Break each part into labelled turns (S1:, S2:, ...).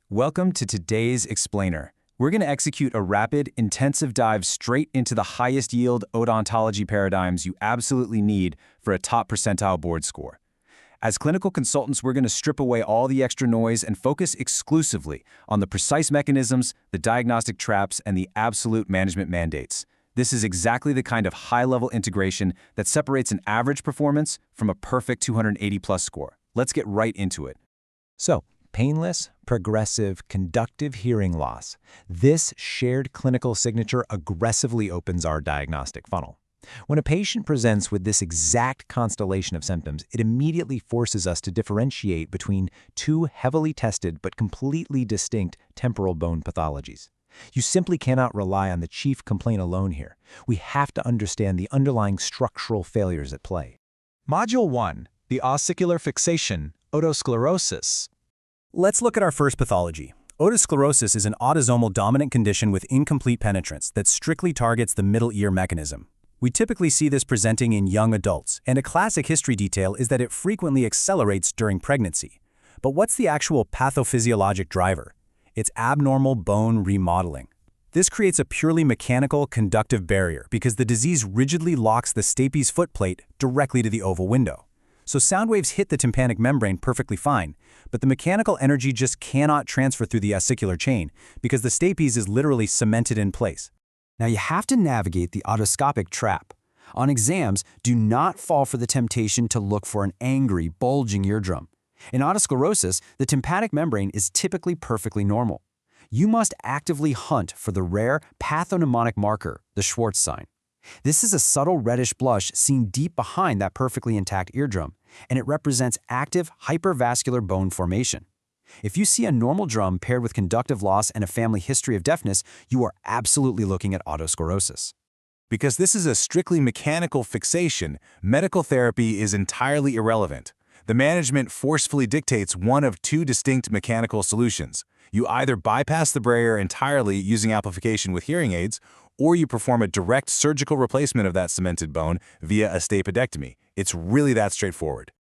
S1: Welcome to today's Explainer. We're going to execute a rapid, intensive dive straight into the highest yield odontology paradigms you absolutely need for a top percentile board score. As clinical consultants, we're going to strip away all the extra noise and focus exclusively on the precise mechanisms, the diagnostic traps, and the absolute management mandates. This is exactly the kind of high-level integration that separates an average performance from a perfect 280-plus score. Let's get right into it.
S2: So, painless, progressive, conductive hearing loss. This shared clinical signature aggressively opens our diagnostic funnel. When a patient presents with this exact constellation of symptoms, it immediately forces us to differentiate between two heavily tested but completely distinct temporal bone pathologies. You simply cannot rely on the chief complaint alone here. We have to understand the underlying structural failures at play.
S3: Module 1. The ossicular fixation, otosclerosis.
S4: Let's look at our first pathology. Otosclerosis is an autosomal dominant condition with incomplete penetrance that strictly targets the middle ear mechanism. We typically see this presenting in young adults, and a classic history detail is that it frequently accelerates during pregnancy. But what's the actual pathophysiologic driver? It's abnormal bone remodeling. This creates a purely mechanical conductive barrier because the disease rigidly locks the stapes footplate directly to the oval window. So sound waves hit the tympanic membrane perfectly fine, but the mechanical energy just cannot transfer through the ossicular chain because the stapes is literally cemented in place.
S5: Now you have to navigate the otoscopic trap. On exams, do not fall for the temptation to look for an angry, bulging eardrum. In otosclerosis, the tympanic membrane is typically perfectly normal. You must actively hunt for the rare pathognomonic marker, the Schwartz sign. This is a subtle reddish blush seen deep behind that perfectly intact eardrum, and it represents active hypervascular bone formation. If you see a normal drum paired with conductive loss and a family history of deafness, you are absolutely looking at otosclerosis.
S1: Because this is a strictly mechanical fixation, medical therapy is entirely irrelevant. The management forcefully dictates one of two distinct mechanical solutions. You either bypass the barrier entirely using amplification with hearing aids, or you perform a direct surgical replacement of that cemented bone via a stapedectomy. It's really that straightforward.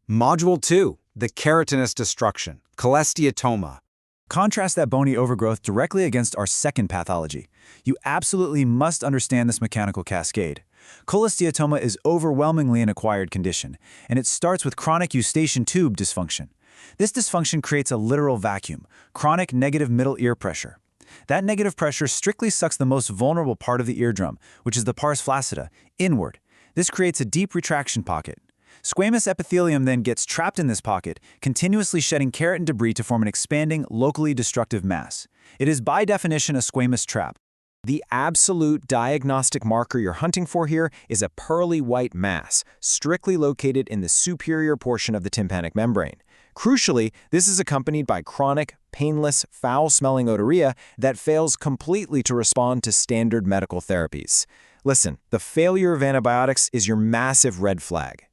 S6: Module 2. The keratinous destruction, Cholesteatoma.
S4: Contrast that bony overgrowth directly against our second pathology. You absolutely must understand this mechanical cascade. Cholesteatoma is overwhelmingly an acquired condition, and it starts with chronic eustachian tube dysfunction. This dysfunction creates a literal vacuum, chronic negative middle ear pressure. That negative pressure strictly sucks the most vulnerable part of the eardrum, which is the pars flaccida, inward. This creates a deep retraction pocket. Squamous epithelium then gets trapped in this pocket, continuously shedding keratin debris to form an expanding, locally destructive mass. It is by definition a squamous trap.
S2: The absolute diagnostic marker you're hunting for here is a pearly white mass, strictly located in the superior portion of the tympanic membrane. Crucially, this is accompanied by chronic, painless, foul-smelling otorrhea that fails completely to respond to standard medical therapies. Listen, the failure of antibiotics is your massive red flag.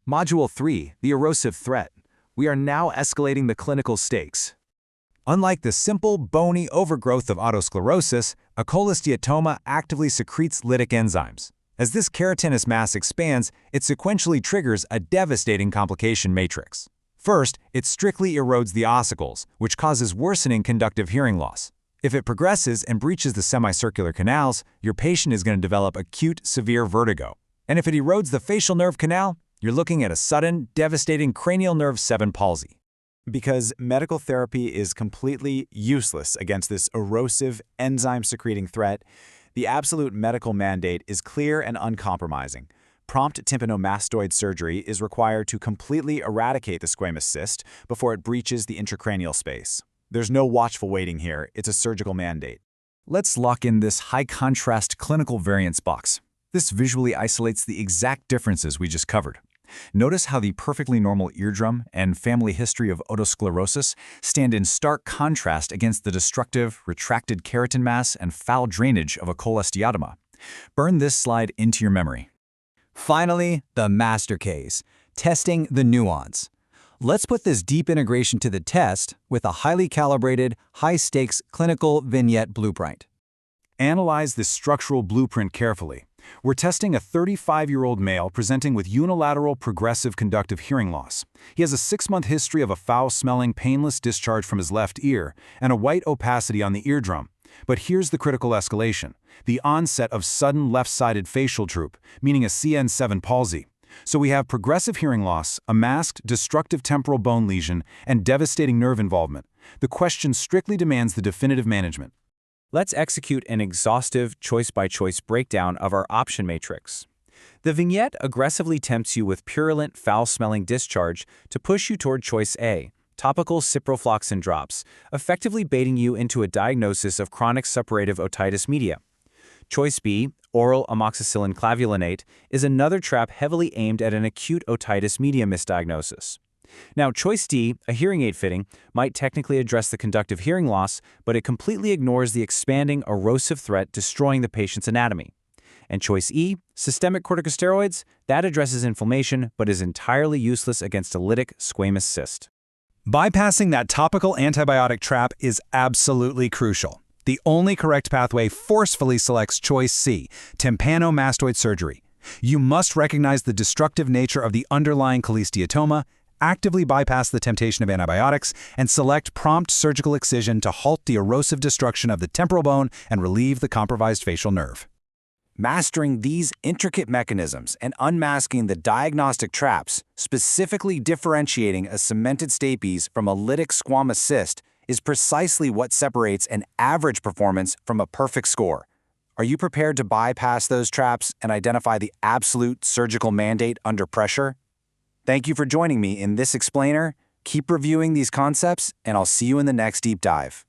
S3: Module 3. The erosive threat. We are now escalating the clinical stakes.
S4: Unlike the simple, bony overgrowth of otosclerosis, a cholesteatoma actively secretes lytic enzymes. As this keratinous mass expands, it sequentially triggers a devastating complication matrix. First, it strictly erodes the ossicles, which causes worsening conductive hearing loss. If it progresses and breaches the semicircular canals, your patient is going to develop acute, severe vertigo. And if it erodes the facial nerve canal, you're looking at a sudden, devastating cranial nerve 7 palsy.
S7: Because medical therapy is completely useless against this erosive, enzyme-secreting threat, the absolute medical mandate is clear and uncompromising. Prompt tympanomastoid surgery is required to completely eradicate the squamous cyst before it breaches the intracranial space. There's no watchful waiting here. It's a surgical mandate.
S4: Let's lock in this high-contrast clinical variance box. This visually isolates the exact differences we just covered. Notice how the perfectly normal eardrum and family history of otosclerosis stand in stark contrast against the destructive, retracted keratin mass and foul drainage of a cholesteatoma. Burn this slide into your memory.
S5: Finally, the master case, testing the nuance. Let's put this deep integration to the test with a highly calibrated, high-stakes clinical vignette blueprint.
S1: Analyze this structural blueprint carefully.
S4: We're testing a 35-year-old male presenting with unilateral progressive conductive hearing loss. He has a 6-month history of a foul-smelling, painless discharge from his left ear and a white opacity on the eardrum. But here's the critical escalation: the onset of sudden left-sided facial droop, meaning a CN7 palsy. So we have progressive hearing loss, a masked, destructive temporal bone lesion, and devastating nerve involvement. The question strictly demands the definitive management.
S1: Let's execute an exhaustive choice-by-choice breakdown of our option matrix. The vignette aggressively tempts you with purulent, foul-smelling discharge to push you toward choice A, topical ciprofloxacin drops, effectively baiting you into a diagnosis of chronic suppurative otitis media. Choice B, oral amoxicillin clavulinate, is another trap heavily aimed at an acute otitis media misdiagnosis. Now, choice D, a hearing aid fitting, might technically address the conductive hearing loss, but it completely ignores the expanding erosive threat destroying the patient's anatomy. And choice E, systemic corticosteroids, that addresses inflammation but is entirely useless against a lytic squamous cyst.
S4: Bypassing that topical antibiotic trap is absolutely crucial. The only correct pathway forcefully selects choice C, tympanomastoid surgery. You must recognize the destructive nature of the underlying cholesteatoma, actively bypass the temptation of antibiotics, and select prompt surgical excision to halt the erosive destruction of the temporal bone and relieve the compromised facial nerve.
S5: Mastering these intricate mechanisms and unmasking the diagnostic traps, specifically differentiating a cemented stapes from a lytic squamous cyst, is precisely what separates an average performance from a perfect score. Are you prepared to bypass those traps and identify the absolute surgical mandate under pressure? Thank you for joining me in this explainer. Keep reviewing these concepts, and I'll see you in the next deep dive.